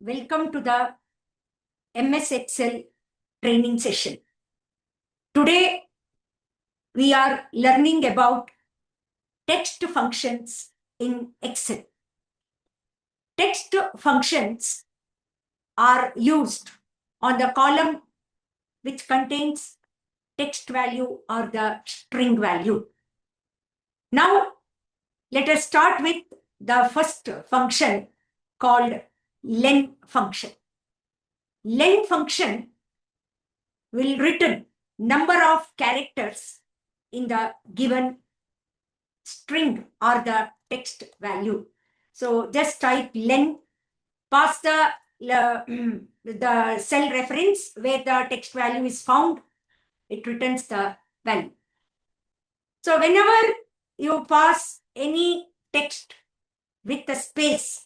Welcome to the MS Excel training session. Today, we are learning about text functions in Excel. Text functions are used on the column which contains text value or the string value. Now, let us start with the first function called len function. Len function will return number of characters in the given string or the text value. So just type len, pass the cell reference where the text value is found, it returns the value. So whenever you pass any text with a space,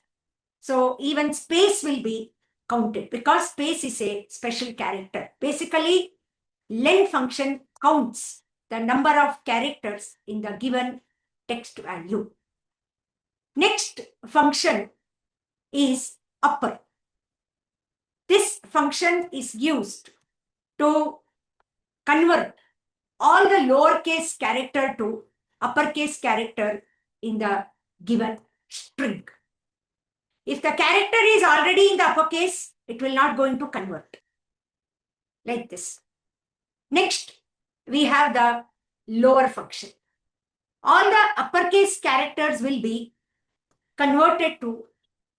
so even space will be counted because space is a special character. Basically, len function counts the number of characters in the given text value. Next function is upper. This function is used to convert all the lowercase character to uppercase character in the given string. If the character is already in the uppercase, it will not going to convert like this. Next, we have the lower function. All the uppercase characters will be converted to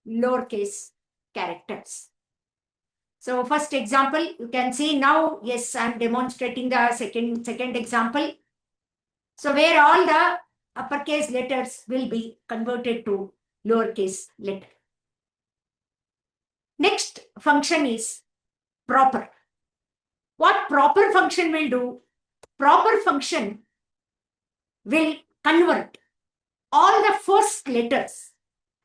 lowercase characters. So first example, you can see now, yes, I'm demonstrating the second example. So where all the uppercase letters will be converted to lowercase letter. Next function is proper. What proper function will do? Proper function will convert all the first letters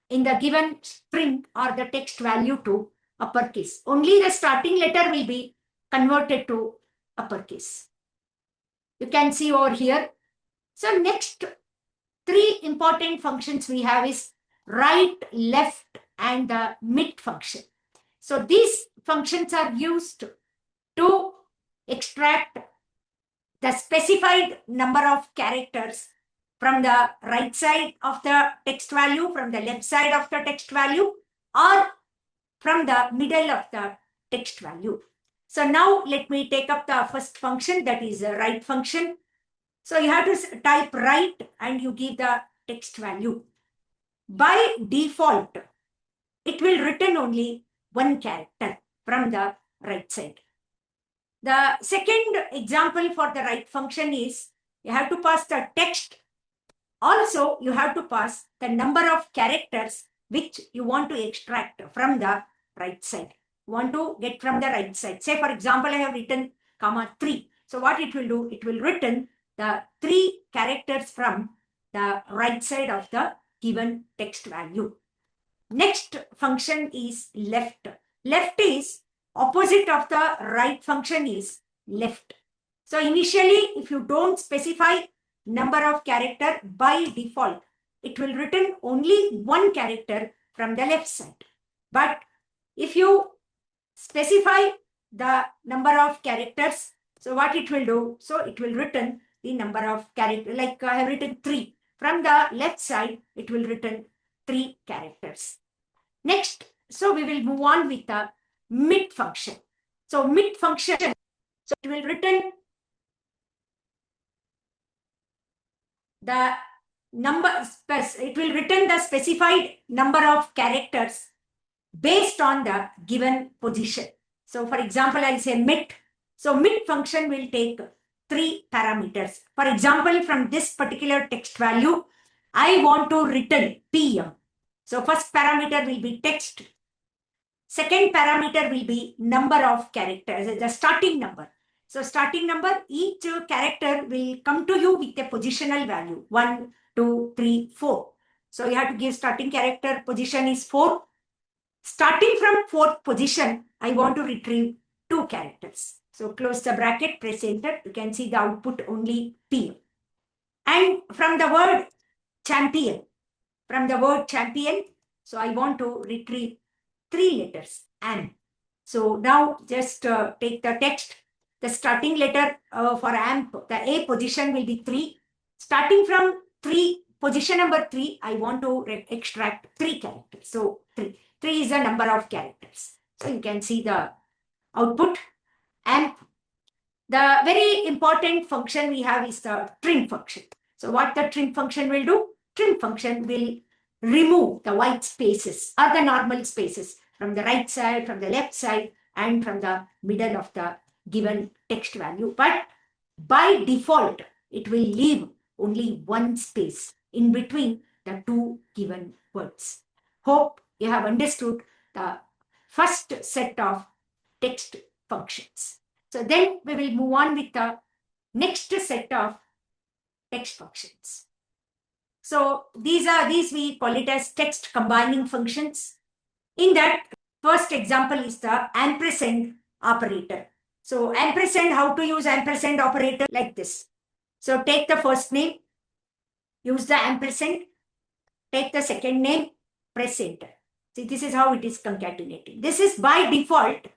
in the given string or the text value to uppercase. Only the starting letter will be converted to uppercase. You can see over here. So next three important functions we have is right, left, and the mid function. So these functions are used to extract the specified number of characters from the right side of the text value, from the left side of the text value, or from the middle of the text value. So now let me take up the first function, that is a right function. So you have to type right and you give the text value. By default, it will return only one character from the right side. The second example for the right function is you have to pass the text. Also, you have to pass the number of characters which you want to extract from the right side. You want to get from the right side. Say, for example, I have written comma 3. So what it will do? It will return the 3 characters from the right side of the given text value. Next function is left. Left is opposite of the right function is left. So initially, if you don't specify number of character, by default, it will return only one character from the left side. But if you specify the number of characters, so what it will do? So it will return the number of characters, like I have written 3. From the left side, it will return 3 characters. Next, so we will move on with the mid function. So mid function, so it will return the number, it will return the specified number of characters based on the given position. So for example, I'll say mid. So mid function will take 3 parameters. For example, from this particular text value, I want to return PM. So first parameter will be text. Second parameter will be number of characters, the starting number. So starting number, each character will come to you with a positional value, 1, 2, 3, 4. So you have to give starting character position is 4. Starting from 4th position, I want to retrieve 2 characters. So close the bracket, press enter. You can see the output only P. And from the word champion, so I want to retrieve 3 letters, AMP. So now just take the text. The starting letter for AMP, the A position will be 3. Starting from 3, position number 3, I want to extract 3 characters. So 3. 3 is the number of characters. So you can see the output. AMP. The very important function we have is the trim function. So what the trim function will do? Trim function will remove the white spaces or the normal spaces from the right side, from the left side, and from the middle of the given text value. But by default, it will leave only one space in between the 2 given words. Hope you have understood the first set of text functions. So then we will move on with the next set of text functions. So these we call it as text combining functions. In that, first example is the ampersand operator. So ampersand, how to use ampersand operator? Like this. So take the first name, use the ampersand, take the second name, press enter. See, this is how it is concatenating. This is by default.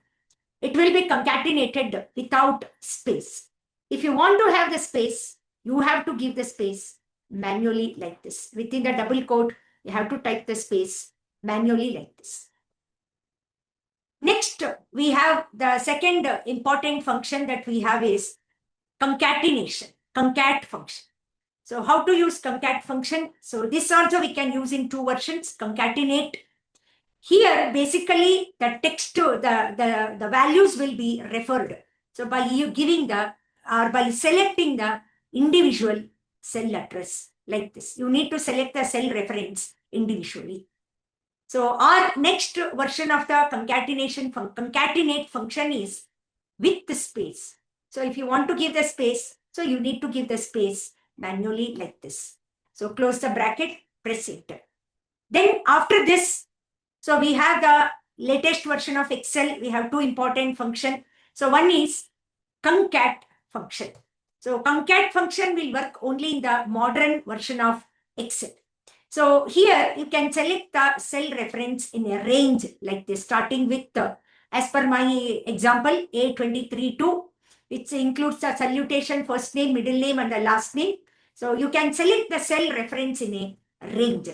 It will be concatenated without space. If you want to have the space, you have to give the space manually like this. Within the double quote, you have to type the space manually like this. Next, we have the second important function that we have is concatenation, concat function. So how to use concat function? So this also we can use in 2 versions, concatenate. Here, basically, the text, the values will be referred. So by you giving by selecting the individual cell address like this, you need to select the cell reference individually. So our next version of the concatenate function is with the space. So if you want to give the space, so you need to give the space manually like this. So close the bracket, press enter. Then after this, so we have the latest version of Excel. We have 2 important functions. So one is concat function. So concat function will work only in the modern version of Excel. So here you can select the cell reference in a range like this, starting with, as per my example, A23-2, which includes the salutation, first name, middle name, and the last name. So you can select the cell reference in a range.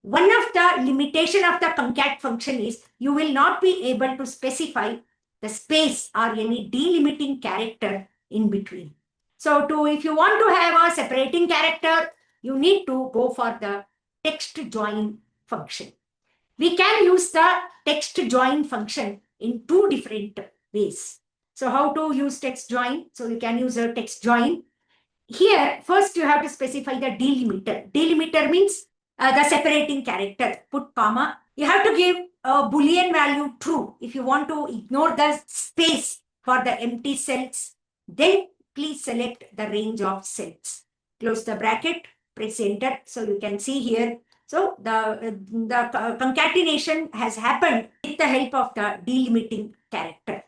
One of the limitation of the concat function is you will not be able to specify the space or any delimiting character in between. So if you want to have a separating character, you need to go for the text join function. We can use the text join function in 2 different ways. So how to use text join? So you can use a text join. Here, first you have to specify the delimiter. Delimiter means the separating character, put comma. You have to give a Boolean value true. If you want to ignore the space for the empty cells, then please select the range of cells. Close the bracket, press enter. So you can see here. So the concatenation has happened with the help of the delimiting character.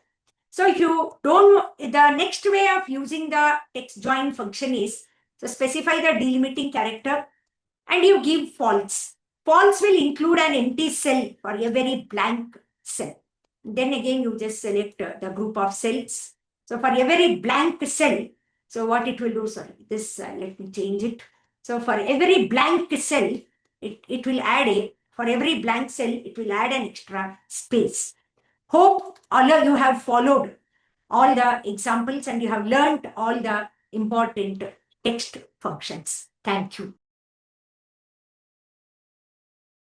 So if you don't know, the next way of using the text join function is to specify the delimiting character and you give false. False will include an empty cell for a very blank cell. Then again, you just select the group of cells. So for a very blank cell, so what it will do, sorry, this, let me change it. So for every blank cell, it will add for every blank cell, it will add an extra space. Hope all of you have followed all the examples and you have learned all the important text functions. Thank you.